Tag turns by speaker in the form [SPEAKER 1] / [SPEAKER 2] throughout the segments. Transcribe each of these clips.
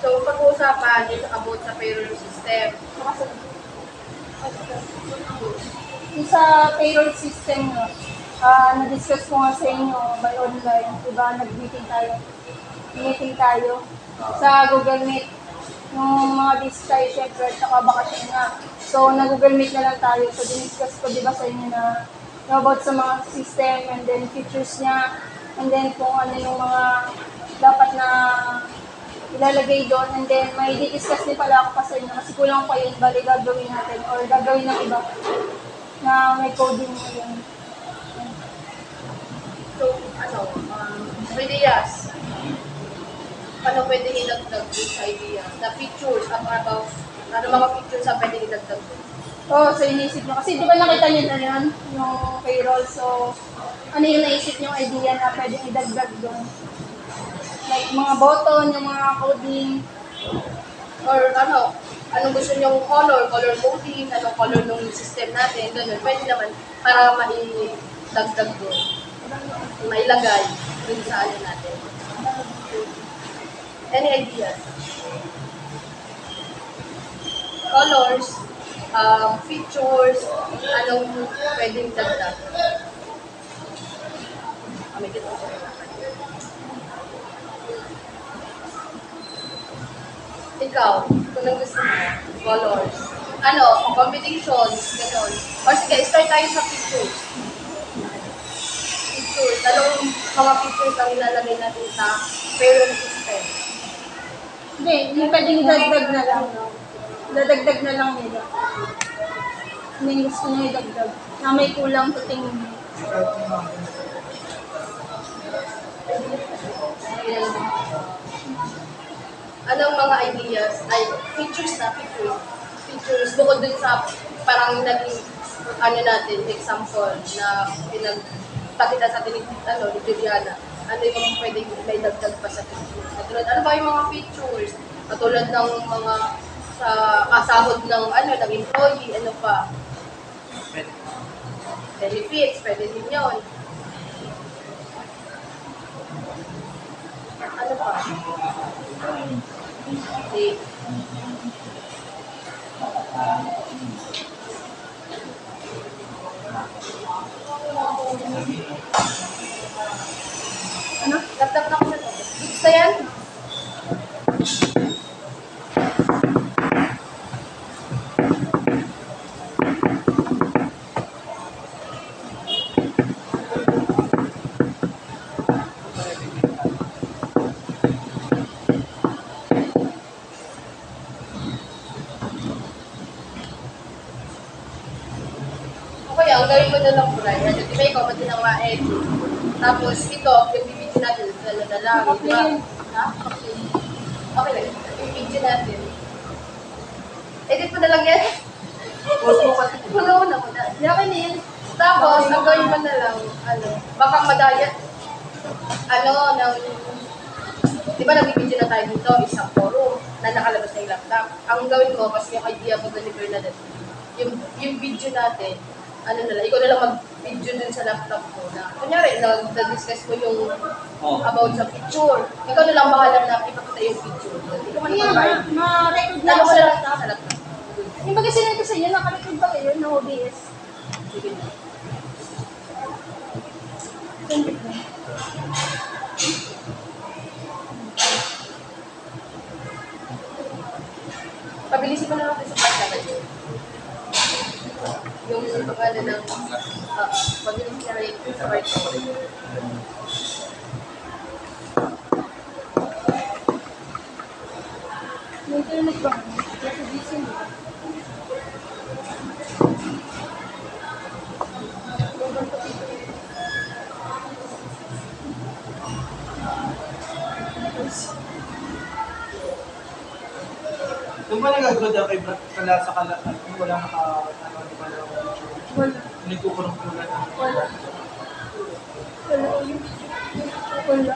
[SPEAKER 1] So, pag-uusapan is about sa payroll system.
[SPEAKER 2] Sa payroll system, no, na-discuss ko nga sa inyo by online, diba, meeting tayo sa Google Meet. Yung mga days tayo, syempre, at saka bakasyon nga. So, nag-Google Meet na lang tayo. So, diniscuss ko, diba, sa inyo na about sa mga system and then features niya and then kung ano yung mga dapat na ilalagay doon and then may di-discuss din pala ako pa sa inyo kasi kulang pa yun, bali gagawin natin or gagawin ng iba na may coding mo yun.
[SPEAKER 1] So, ideas. Paano pwede ilagdag these ideas? The features about, ano mga features ang pwede ilagdag doon?
[SPEAKER 2] Oo, so inisip nyo. Kasi di ba nakita nyo na yan, yung payroll. So, ano yung naisip nyo idea na pwedeng idagdag doon? Like, mga button, yung mga coding.
[SPEAKER 1] Or anong gusto nyong color coding, anong color ng system natin, gano'n. Pwede naman para maidagdag doon. Mailagay dun sa ano natin. Any ideas? Colors, features, anong pwedeng dagdag? May kita ko. Ikaw, kung ang gusto mo, colors. Combinations, gano'n. Or sige, start tayo sa features. Features. Anong mga features ang ilalagay natin sa payroll system?
[SPEAKER 2] Hindi, yung pwedeng idagdag na lang. Dadagdag na lang nila. May gusto nyo idagdag. Na may kulang sa tingin mo.
[SPEAKER 1] Anong mga ideas, features features, bukod dun sa parang naging, natin, example, na pinagpakita sa atin ni Juliana, ano yung pwedeng may dagdag pa sa features. Katulad, ano ba yung mga features? Katulad ng mga sa kasahod ng ng employee, ano pa? Benefits, pwede din yun. Ano pa? Okay. Ano? Laptop na ko na to. Gusto yan? Okay, ang gawin mo na lang, Brian. Di ba ikaw, pati nang ma-edit. Tapos ito, yung video natin, dala na lang. Diba? Ha? Okay lang. Yung video natin. Edit mo na lang yan. Puno na mo na. Okay na yan. Tapos, ang gawin mo na lang, baka madaya. Di ba nag-video na tayo dito, isang forum na nakalabas na yung laptop. Ang gawin mo, kasi yung idea mo deliver na din. Yung video natin, ikaw na lang mag-video dun sa laptop mo na, kunyari, nag-discuss mo yung about sa picture. Ikaw na lang bahala na ipakita yung picture. Hindi ka man
[SPEAKER 2] Ma-record na ako
[SPEAKER 1] mo
[SPEAKER 2] sa
[SPEAKER 1] na lang
[SPEAKER 2] laptop.
[SPEAKER 1] sa laptop.
[SPEAKER 2] Yung baga sinend ko sa inyo, nakarecord ba kayo ng OBS?
[SPEAKER 1] Sige.
[SPEAKER 2] Send it na.
[SPEAKER 1] Pabilisin mo na lang sa part na yung pag-ano ng pabilisin na rin sa part na
[SPEAKER 2] May internet ba? Kasi busy mo.
[SPEAKER 3] Yung ba nagagod ako kay kala sa kala, wala di ba na
[SPEAKER 2] Wala.
[SPEAKER 3] nagkukurong-kulan na.
[SPEAKER 2] Wala. Wala.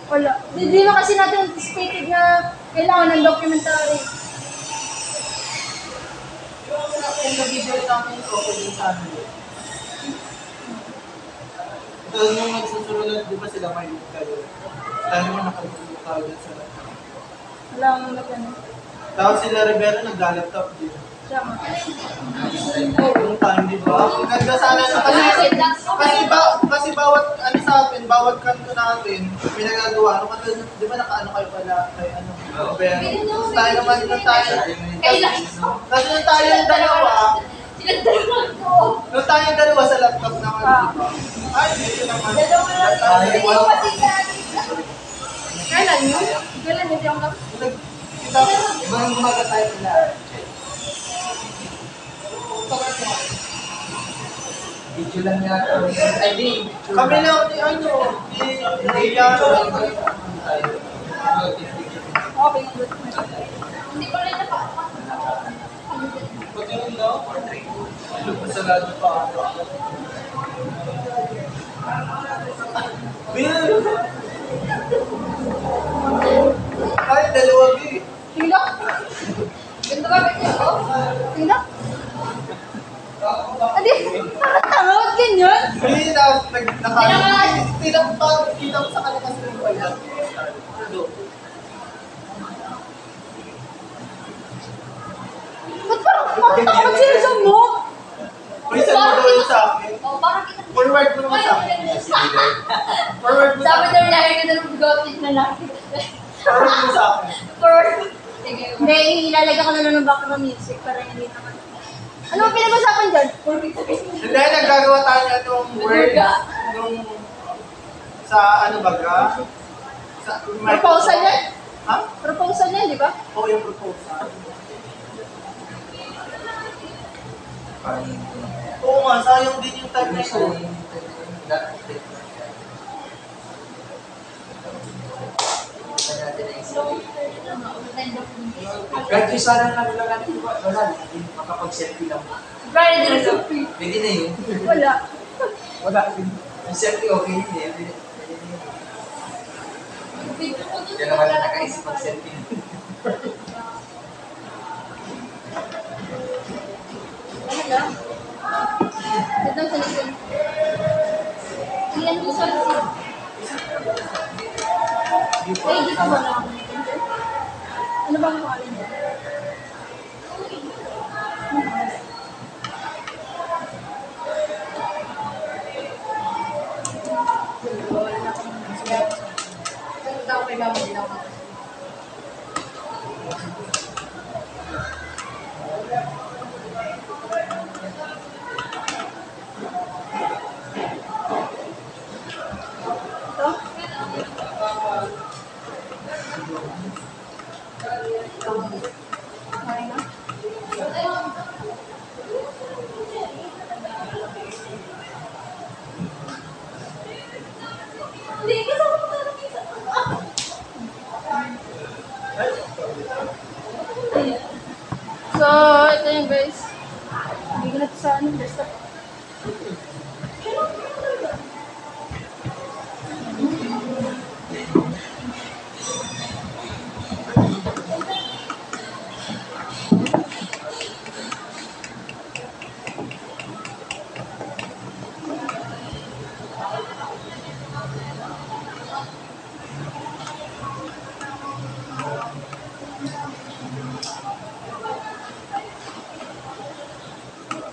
[SPEAKER 2] Wala. Hindi mo kasi natin anticipated na kailangan ng documentary.
[SPEAKER 3] Kung nag-video namin ito, kung yung sa amin, So, nung nagsusunod, di ba sila may look kayo? Tayo naman nakalulog tayo dun sa laptop.
[SPEAKER 2] Wala akong magano.
[SPEAKER 3] Tapos sila Rivera nagla-laptop din.
[SPEAKER 2] Siya nga.
[SPEAKER 3] Yung time, di ba? Ang ganda sana na kasi bawat ano sa atin, bawat kanto natin, pinagagawa. Ano kasi, di ba nakaano kayo pala kay ano? Rivera. Tapos tayo naman nung tayo. Tapos nung tayo yung dalawa, nung tayo yung dalawa sa laptop naman, di ba? Ay, dito naman.
[SPEAKER 1] Kailan yun? Kailan yun yung
[SPEAKER 3] Kita, ibang gumaga tayo nila.
[SPEAKER 4] Video lang yata. Ay, di.
[SPEAKER 3] Kami lang ni ano, ni Yano.
[SPEAKER 2] Okay.
[SPEAKER 1] Hindi ko rin napa.
[SPEAKER 3] Pati yun daw, masalado pa ako. Ay, dalawa bi.
[SPEAKER 2] Tingnan.
[SPEAKER 1] Ganito ba ganito?
[SPEAKER 2] Tingnan. Adi, tanga, ba't ganyan?
[SPEAKER 3] Hindi na, kita mo sa kanila sa mga pala.
[SPEAKER 2] Ba't parang takot sila sa mo?
[SPEAKER 3] Uy, saan mo daw yun sa akin?
[SPEAKER 1] Oh, bakit kita?
[SPEAKER 3] Forward mo naman sa akin. Forward mo sa
[SPEAKER 1] Sabi
[SPEAKER 3] akin.
[SPEAKER 1] daw lagi ka na gotit na lang.
[SPEAKER 3] Forward mo sa akin.
[SPEAKER 1] Sige.
[SPEAKER 2] Hindi, ilalagay ko na lang ng background music para hindi naman. Ano ang pinag-usapan dyan?
[SPEAKER 3] Hindi, naggagawa tayo na itong word nung sa ano baga? Sa
[SPEAKER 2] Proposal yan?
[SPEAKER 3] Ha?
[SPEAKER 2] Proposal yan, di ba?
[SPEAKER 3] Oo, yung proposal. Oo nga, sayang din yung time na yun.
[SPEAKER 4] Kahit yung sana lang lang natin, wala, hindi makapag-selfie lang.
[SPEAKER 1] Brian din sa free.
[SPEAKER 4] Pwede na yun.
[SPEAKER 2] Wala.
[SPEAKER 4] Wala. Yung selfie, okay yun eh. Pwede na yun. Kaya naman nakaisip mag-selfie.
[SPEAKER 1] Ano na? Ito sa likod. Iyan mo sa likod. Ay, dito mo na.
[SPEAKER 2] Ano bang pangalan niya?
[SPEAKER 1] Ganito daw kay mama din ako.
[SPEAKER 2] Ito? Okay na?
[SPEAKER 1] Hindi, kasama ko na nakita.
[SPEAKER 2] So, ito yung guys. Hindi ko na ito sa ano, desktop.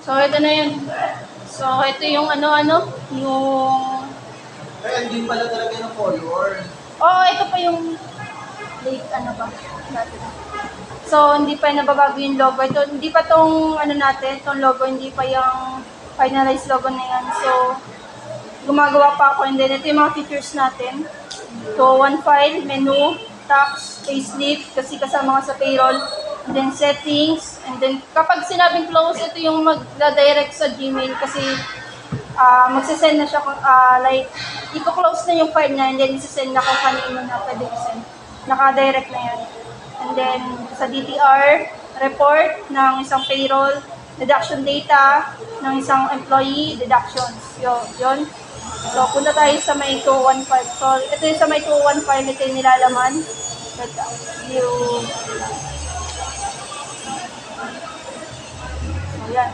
[SPEAKER 2] So, ito na yun. So, ito yung ano-ano, yung...
[SPEAKER 3] Kaya hindi pala talaga yung color.
[SPEAKER 2] Oh, ito pa yung late ano ba natin. So, hindi pa nababago yung logo. Ito, hindi pa tong ano natin, tong logo, hindi pa yung finalized logo na yan. So, gumagawa pa ako. And then, ito yung mga features natin. So, one file, menu, tax, payslip, kasi kasama ka sa payroll. And then, settings. And then, kapag sinabing close, ito yung mag-direct sa Gmail kasi magsisend na siya like, i-close na yung file niya and then isisend na kung kanino na pwede isend. Naka-direct na yan. And then, sa DTR, report ng isang payroll, deduction data ng isang employee, deductions. Yun. So, punta tayo sa may 215. So, ito yung sa may 215, ito yung nilalaman. View. So, yan.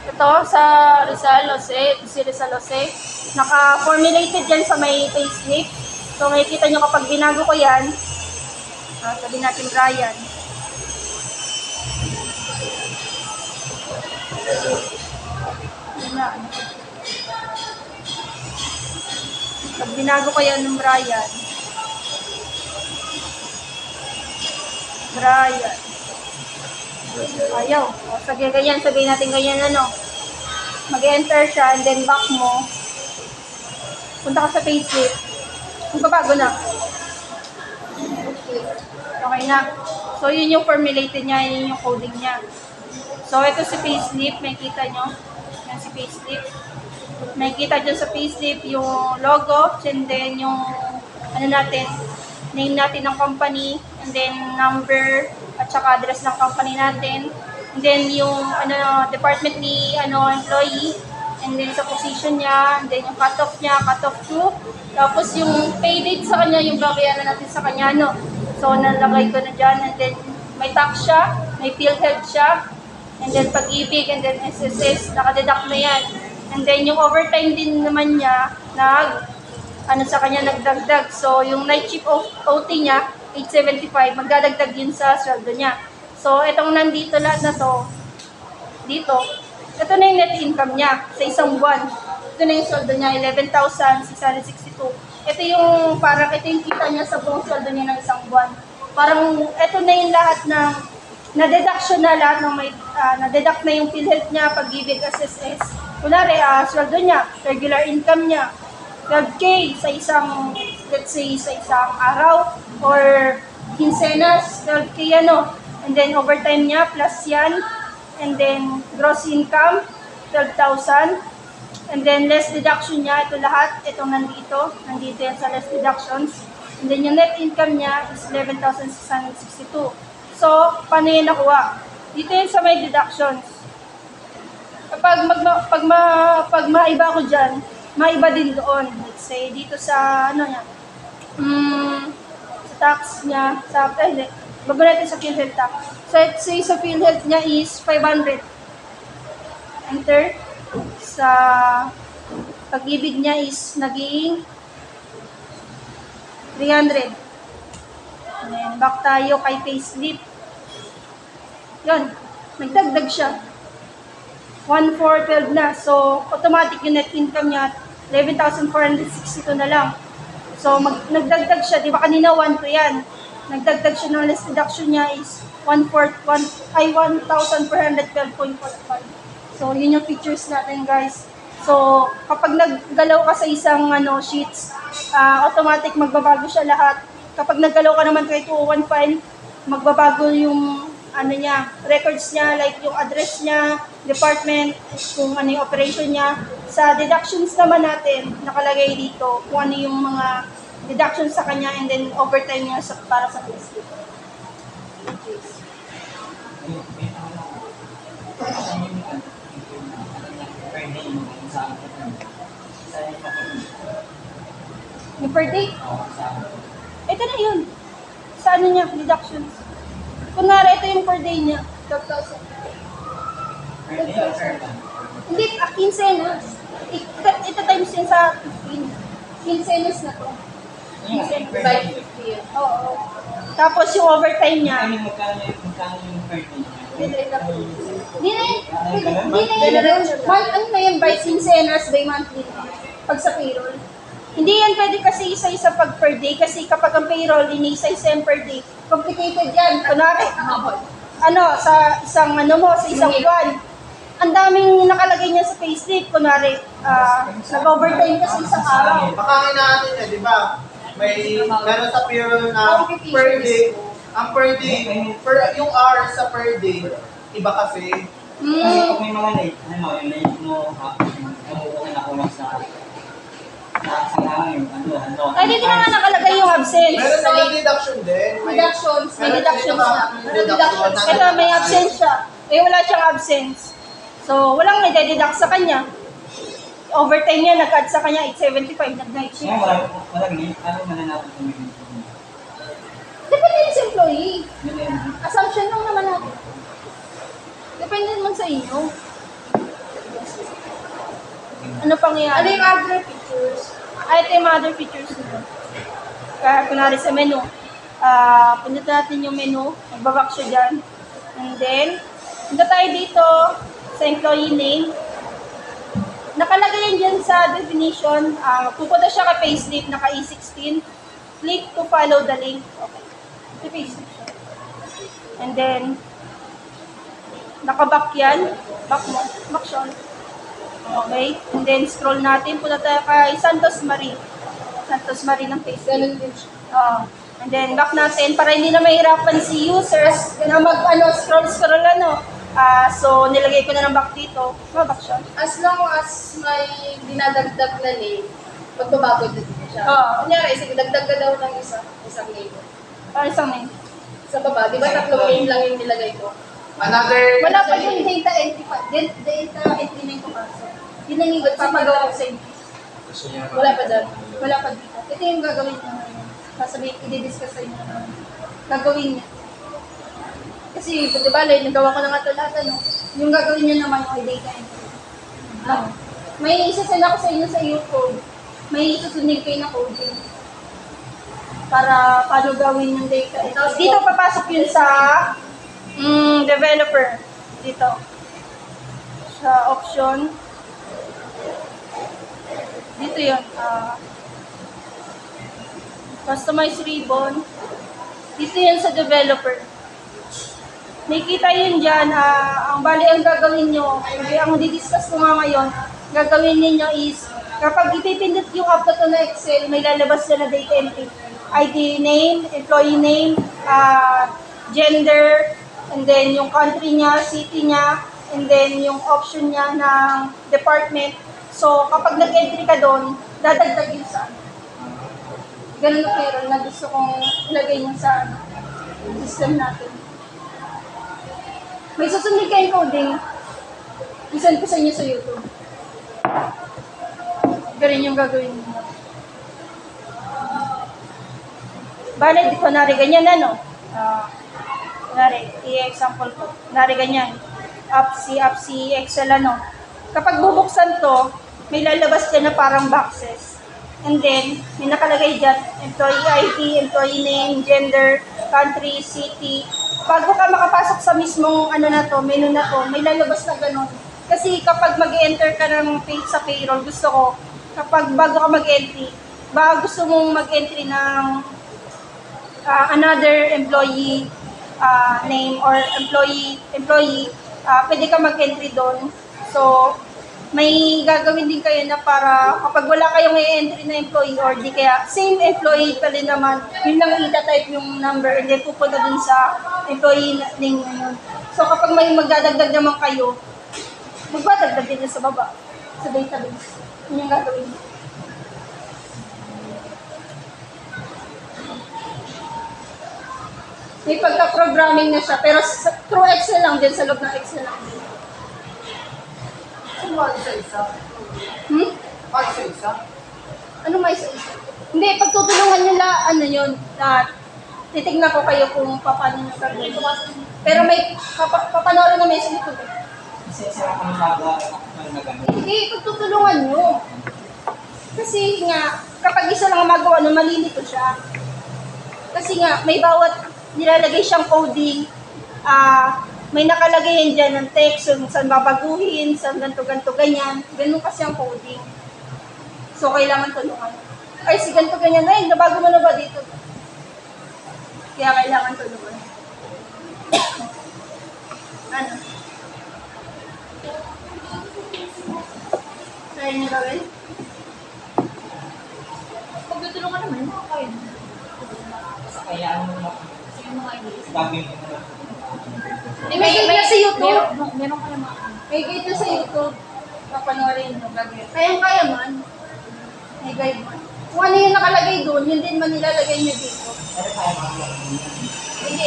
[SPEAKER 2] Ito sa Rizal Jose, si Rizal Jose. Naka-formulated yan sa may payslip. So makikita nyo kapag binago ko yan, sabihin natin Brian. Yun na. Pag binago ko yan ng Brian. Ayaw. O, sige, ganyan. Sabihin natin ganyan, ano. Mag-enter siya, and then back mo. Punta ka sa payslip. Magbabago na. Okay na. So, yun yung formulated niya, yun yung coding niya. So, ito si payslip. May kita nyo. Yan si payslip. May kita dyan sa payslip yung logo, and then yung, ano natin, name natin ng company, and then number, at saka address ng company natin. And then yung department ni employee, and then sa position niya, and then yung cut-off niya, cut-off to. Tapos yung pay date sa kanya, yung babayaran natin sa kanya, So nalagay ko na dyan, and then may tax siya, may PhilHealth siya, and then Pag-ibig, and then SSS, nakadeduct na yan. And then yung overtime din naman niya, sa kanya nagdagdag. So yung night shift OT niya, 875, magdadagdag yun sa sweldo niya. So, itong nandito lahat na to, dito, ito na yung net income niya sa isang buwan. Ito na yung sweldo niya, 11,662. Ito yung kita niya sa buong sweldo niya ng isang buwan. Parang, ito na yung lahat ng, na-deduction na lahat ng na-deduct na yung PhilHealth niya, Pag-ibig, SSS. Kunwari, sweldo niya, regular income niya, 12K sa isang, let's say, sa isang araw, or quincenas, 12K and then overtime niya, plus yan, and then gross income, 12,000, and then less deduction niya, ito lahat, itong nandito yan sa less deductions, and then yung net income niya is 11,662. So, paano yan nakuha? Dito yan sa may deductions. Pag maiba ko dyan, maiba din doon. Let's say, dito sa, sa tax niya, bago natin sa PhilHealth tax. So, let's say, sa PhilHealth niya is 500. Enter. Sa Pag-ibig niya is naging 300. And then, back tayo kay payslip. Yun. Nagdagdag siya. 1,412 na. So, automatic yung net income niya, 11,462 na lang. So, nagdagdag siya. Di ba kanina 1,2 yan? Nagdagdag siya ng less deduction niya is 1,412.45. So, yun yung features natin, guys. So, kapag naggalaw ka sa isang sheets, automatic magbabago siya lahat. Kapag naggalaw ka naman kay 201 file, magbabago yung records niya, like yung address niya, department, kung ano yung operation niya. Sa deductions naman natin, nakalagay dito kung ano yung mga deductions sa kanya, and then overtime niya para sa payslip. Yung per day? Ito na yun. Sa ano niya, deductions. Kunwari, ito yung per day niya. 12,000. Hindi, 15 na. Ito times yun sa 15. 15 na to.
[SPEAKER 1] 550 yun.
[SPEAKER 2] Oo. Tapos yung overtime niya.
[SPEAKER 4] Magkano yung per day?
[SPEAKER 2] Hindi na yun. Ano na yan, by quincenas, by monthly. Pag sa payroll. Hindi yan pwede kasi isa-isa pag per day, kasi kapag ang payroll, isa-isa yan per day. Complicated yan. Kunwari, sa isang sa isang buwan. Ang daming nakalagay niya sa payslip. Kunwari, nag-overtime kasi isang araw.
[SPEAKER 3] Pakangin natin di ba? Meron sa payroll na per day. Ang per day, yung hours sa per day, iba kasi.
[SPEAKER 4] Kasi kung may mga late, yung late mo, na kumas na
[SPEAKER 2] Ay, dito na nga nakalagay yung absence.
[SPEAKER 3] Meron
[SPEAKER 2] Sa
[SPEAKER 3] mga deduction din.
[SPEAKER 2] deductions. May deductions na.
[SPEAKER 3] Deductions.
[SPEAKER 2] Ito, may absence siya. Wala siyang absence. So, walang nade-deduct sa kanya. Overtime niya, nag-add sa kanya, 875, nag-night shift.
[SPEAKER 4] Walang late, ano mananapit kung may late?
[SPEAKER 2] Depende rin sa employee. Assumption lang naman natin. Depende naman sa inyo. Ano pang yan?
[SPEAKER 1] Ano yung other features?
[SPEAKER 2] Ito yung mga other features nito. Kaya kunwari sa menu, punta natin yung menu, magbaback siya dyan. And then, punta tayo dito sa employee name. Nakalagay yan dyan sa definition. Pupunta siya kay payslip, naka E16. Click to follow the link. Okay. Ito payslip siya. And then, nakaback yan. Back mo. Back siya. Okay. And then, scroll natin. Punta tayo kay Santos Marie. Santos Marie ng payslip.
[SPEAKER 1] Ganun din siya.
[SPEAKER 2] And then, back natin para hindi na mahirapan si users na scroll, so, nilagay ko na ng back dito. Back siya.
[SPEAKER 1] As long as may dinadagdag na name, magbabago din siya.
[SPEAKER 2] Oo.
[SPEAKER 1] Kunyari, sige, dagdag ka daw ng isang name.
[SPEAKER 2] Para isang name.
[SPEAKER 1] Sa baba, di ba tatlong name lang yung nilagay ko?
[SPEAKER 3] Another...
[SPEAKER 2] Wala pa yung data entry pa. Data entry na yung pumasok. Yun ang yung papagawa ko sa inyo.
[SPEAKER 1] Wala pa dyan.
[SPEAKER 2] Wala pa dito. Ito yung gagawin niya ngayon. Sasabihin, i-discuss sa inyo na gagawin niya. Kasi, di ba, nagawa ko na nga ito lahat, ano? Yung gagawin niya naman yung data entry. Lang. May isasend ako sa inyo sa YouTube. May isusunod kayo na coding. Para paano gawin yung data entry. Dito papasok yun sa developer. Dito. Sa option. Dito yun. Customize ribbon. Dito yun sa developer. Nakikita yun dyan. Ang bali ang gagawin nyo, ang didiscuss ko nga ngayon, gagawin ninyo is, kapag ipipindot yung upload to na Excel, may lalabas na data entry. ID name, employee name, gender, and then yung country niya, city niya, and then yung option niya ng department. So, kapag nag-entry ka doon, dadagdag yun sa ganun na payroll na gusto kong ilagay niyo sa system natin. May susunod kayong coding. Isend ko sa inyo sa YouTube. Ganun yung gagawin niyo. Bale, di ko nari ganyan, ano? Nari, i-example ko. Nari ganyan. Upsi, Excel, ano? Kapag bubuksan to, may lalabas dyan na parang boxes. And then, may nakalagay dyan, employee ID, employee name, gender, country, city. Bago ka makapasok sa mismong menu na to, may lalabas na ganun. Kasi kapag mag-enter ka ng page sa payroll, gusto ko, kapag bago ka mag-entry, baka gusto mong mag-entry ng another employee name or employee, pwede ka mag-entry doon. So, may gagawin din kayo na para kapag wala kayong i-entry na employee or di kaya same employee pa rin naman, yun lang ita-type yung number and then pupunta dun sa employee name na yun. So kapag may magdadagdag naman kayo, magdadagdag din sa baba, sa database. Yun yung gagawin. May pagka-programming na siya, pero through Excel lang din, sa loob ng Excel lang din.
[SPEAKER 3] Ano ba isa-isa? Isa-isa?
[SPEAKER 2] Ano may isa-isa? Hindi, pagtutulungan nila, yun, titignan ko kayo kung paano nyo gagawin. Pero may, papanoorin na may sa YouTube.
[SPEAKER 4] Isa-isa ako nagawa.
[SPEAKER 2] Hindi, pagtutulungan nyo. Kasi nga, kapag isa lang ang magawa, malilito siya. Kasi nga, may bawat nilalagay siyang coding, may nakalagay yan dyan ng text, yung saan babaguhin, saan ganito, ganyan. Ganun kasi ang coding. So, kailangan tulungan. Ay, si ganito, ganyan. Ay, nabago mo na ba dito? Kaya kailangan tulungan. Ano? Kaya niyo gawin? Pagtutulungan naman, kaya.
[SPEAKER 4] Kaya ano gagawin ko na.
[SPEAKER 2] May guide na sa YouTube.
[SPEAKER 1] Meron ka naman.
[SPEAKER 2] May guide na sa YouTube. Papanoorin mo, gagawin. Kaya man. May guide man. Kung ano yung nakalagay doon, yun din man nilalagay niyo dito.
[SPEAKER 4] Pero kaya magawa.
[SPEAKER 2] Hindi,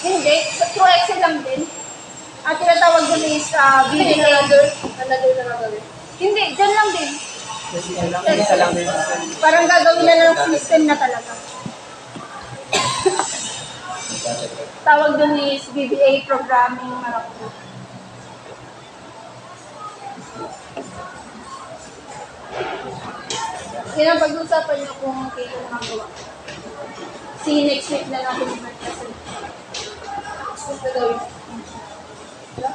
[SPEAKER 2] hindi. Through Excel lang din. Ang tinatawag doon is video
[SPEAKER 1] Another na gagawin.
[SPEAKER 2] Hindi, dyan lang din.
[SPEAKER 3] Isa lang din.
[SPEAKER 2] Parang gagawin na lang ng system na talaga. Tawag doon is VBA Programming Marapu. Yun ang pag-usapan niyo kung kailan nakagawa. See, next week na natin yung kasi.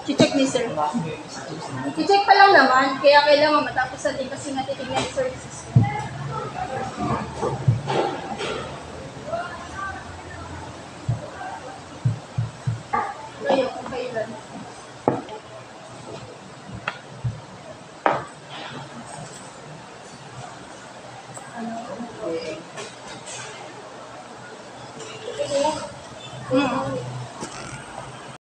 [SPEAKER 2] Check ni sir. I-check pa lang naman, kaya kailangan matapos natin kasi natitignan yung services.